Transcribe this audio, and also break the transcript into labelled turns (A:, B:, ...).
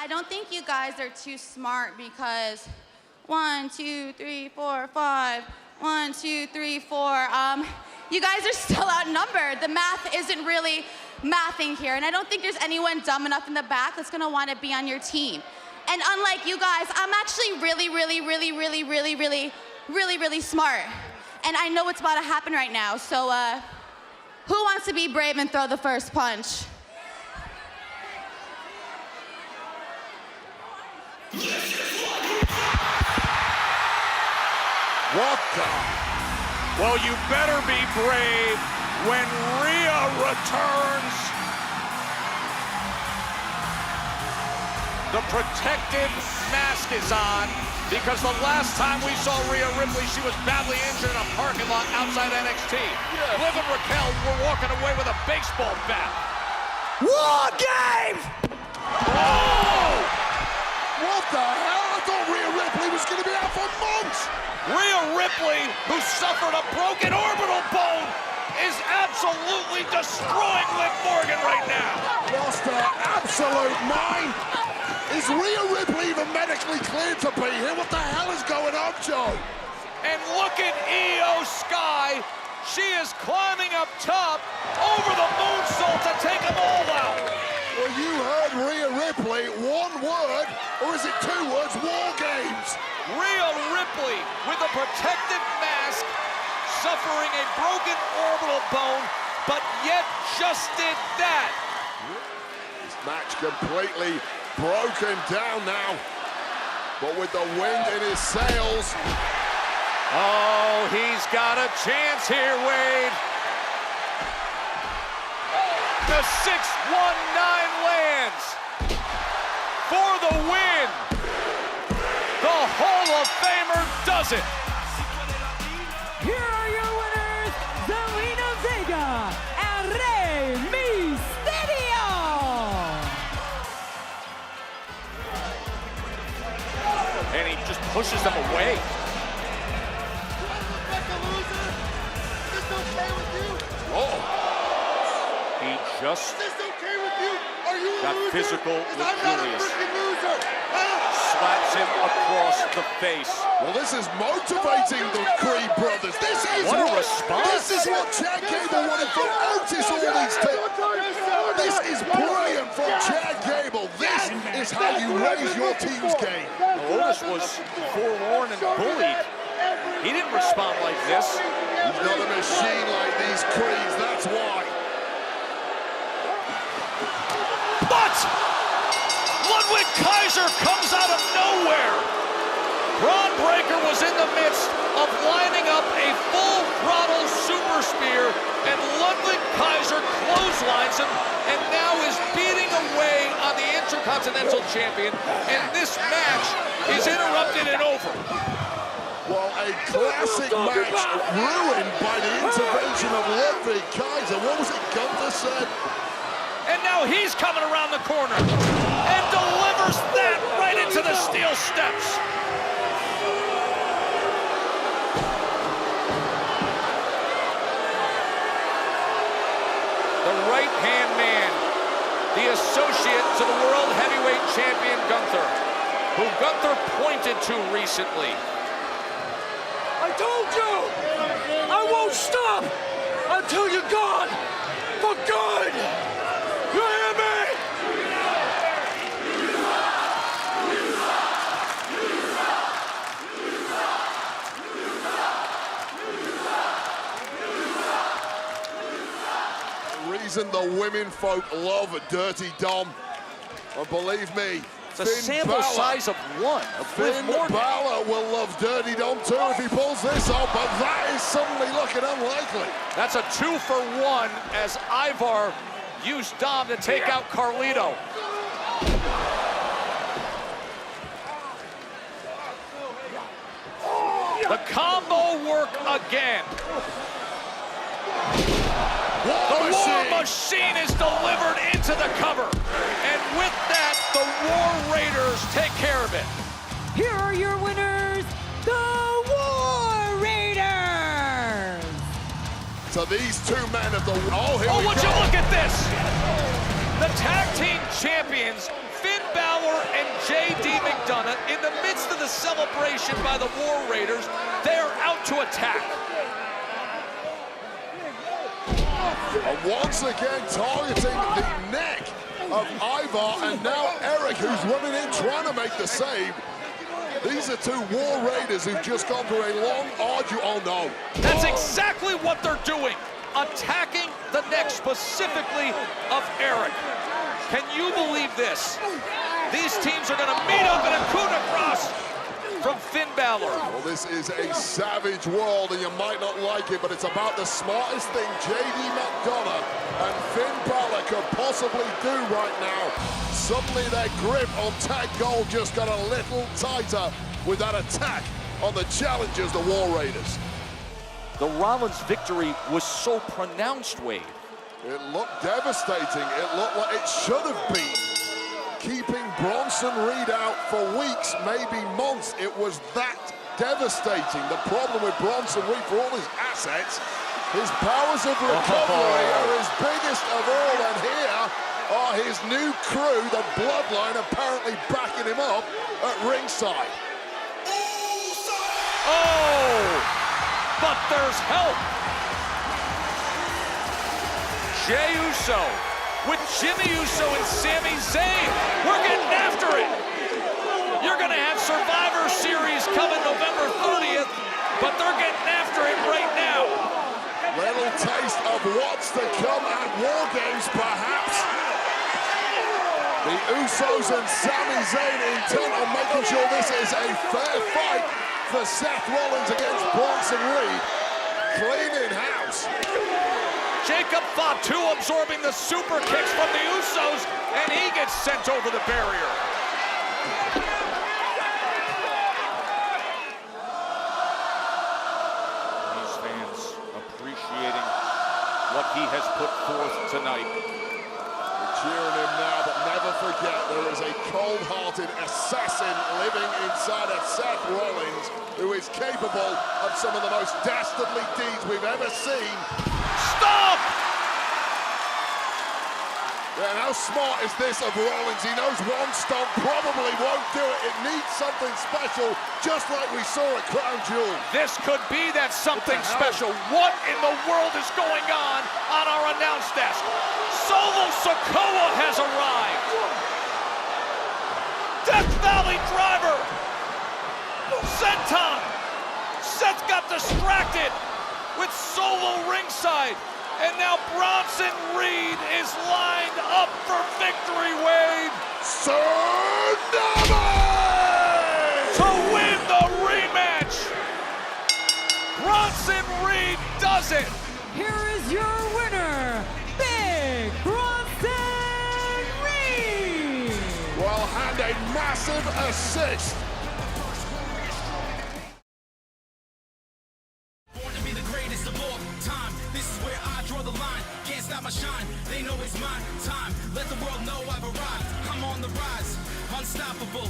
A: I don't think you guys are too smart because 1, 2, 3, 4, 5, 1, 2, 3, 4. You guys are still outnumbered. The math isn't really mathing here, and I don't think there's anyone dumb enough in the back that's gonna want to be on your team. And unlike you guys, I'm actually really smart. And I know what's about to happen right now. So who wants to be brave and throw the first punch?
B: What the? Well, you better be brave when Rhea returns. The protective mask is on because the last time we saw Rhea Ripley, she was badly injured in a parking lot outside NXT. Yeah. Liv and Raquel were walking away with a baseball bat.
C: War Games!
B: Oh!
D: What the hell? I thought Rhea Ripley was going to be out for months.
B: Rhea Ripley, who suffered a broken orbital bone, is absolutely destroying Liv Morgan right now.
D: Lost her absolute mind. Is Rhea Ripley even medically cleared to be here? What the hell is going on, Joe?
B: And look at Io Sky. She is climbing up top over the moonsault to take them all out.
D: Well, you heard Rhea Ripley. One word, or is it two words? War Games.
B: Rhea Ripley with a protective mask, suffering a broken orbital bone, but yet just did that.
D: This match completely broken down now, but with the wind in his sails.
B: Oh, he's got a chance here, Wade. The 619 lands for the win. The Hall of Famer does it.
E: Here are your winners, Zelina Vega and Rey Mysterio.
B: And he just pushes them away. He just got physical with Julius. Slaps him across the face.
D: Well, this is motivating the Creed brothers. This is
B: what a response.
D: This is what Chad Gable wanted from Otis all these times. This is brilliant from Chad Gable. This is how you raise your team's game.
B: Otis was forewarned and bullied. He didn't respond like this.
D: He's not a machine like these Creeds, that's why.
B: But Ludwig Kaiser comes out of nowhere. Braun Breaker was in the midst of lining up a full throttle super spear, and Ludwig Kaiser clotheslines him and now is beating away on the Intercontinental Champion, and this match is interrupted and over.
D: Well, a classic match ruined by the intervention of Ludwig Kaiser. What was it Gunther said?
B: And now he's coming around the corner and delivers that right into the steel steps. The right-hand man, the associate to the World Heavyweight Champion Gunther, who Gunther pointed to recently.
C: I told you! I won't stop until you're gone! For good! You hear me?
D: The reason the women folk love Dirty Dom, and believe me,
B: It's a sample size of one.
D: Finn Bálor will love Dirty Dom too if he pulls this off, but that is suddenly looking unlikely.
B: That's a 2-for-1 as Ivar used Dom to take out Carlito. The combo work again. The War Machine is delivered into the cover. And with that, the War Raiders take care of it.
E: Here are your winners, the War Raiders.
D: So these two men of the... Oh, here we
B: would
D: go.
B: you look at this? The tag team champions, Finn Bálor and JD McDonagh, in the midst of the celebration by the War Raiders, they are out to attack.
D: And once again targeting the neck of Ivar, and now Eric, who's running in trying to make the save. These are two War Raiders who've just gone through a long, arduous... Oh, no.
B: That's exactly what they're doing, attacking the neck specifically of Eric. Can you believe this? These teams are going to meet up in a coup de grace from Finn Bálor.
D: Well, this is a savage world, and you might not like it, but it's about the smartest thing JD McDonagh and Finn Bálor could possibly do right now. Suddenly their grip on tag gold just got a little tighter with that attack on the challengers, the War Raiders.
B: The Rollins victory was so pronounced, Wade.
D: It looked devastating. It looked like it should have been. Keeping Bronson Reed out for weeks, maybe months. It was that devastating. The problem with Bronson Reed, for all his assets, his powers of recovery are his biggest of all, and here are his new crew, the Bloodline, apparently backing him up at ringside.
B: Oh, but there's help. Jey Uso with Jimmy Uso and Sami Zayn. We're getting after it. You're going to have Survivor Series coming November 30th, but they're getting after it right now.
D: Little taste of what's to come at War Games, perhaps. The Usos and Sami Zayn intent on making sure this is a fair fight for Seth Rollins against Bronson Reed. Clean in house.
B: Jacob Fatu absorbing the super kicks from the Usos, and he gets sent over the barrier. These fans appreciating what he has put forth tonight.
D: We're cheering him now, but never forget there is a cold-hearted assassin living inside of Seth Rollins who is capable of some of the most dastardly deeds we've ever seen.
B: Stop!
D: Yeah, and how smart is this of Rollins? He knows one stomp probably won't do it. It needs something special, just like we saw at Crown Jewel.
B: This could be that something special. What in the world is going on our announce desk? Solo Sikoa has arrived. Death Valley Driver. Senton. Seth got distracted with Solo ringside. And now Bronson Reed is lined up for victory, Wade.
D: Tsunami!
B: To win the rematch. Bronson Reed does it.
E: Here is your winner, Big Bronson Reed.
D: Well, and a massive assist.
F: Shine. They know it's my time. Let the world know I've arrived. I'm on the rise, unstoppable.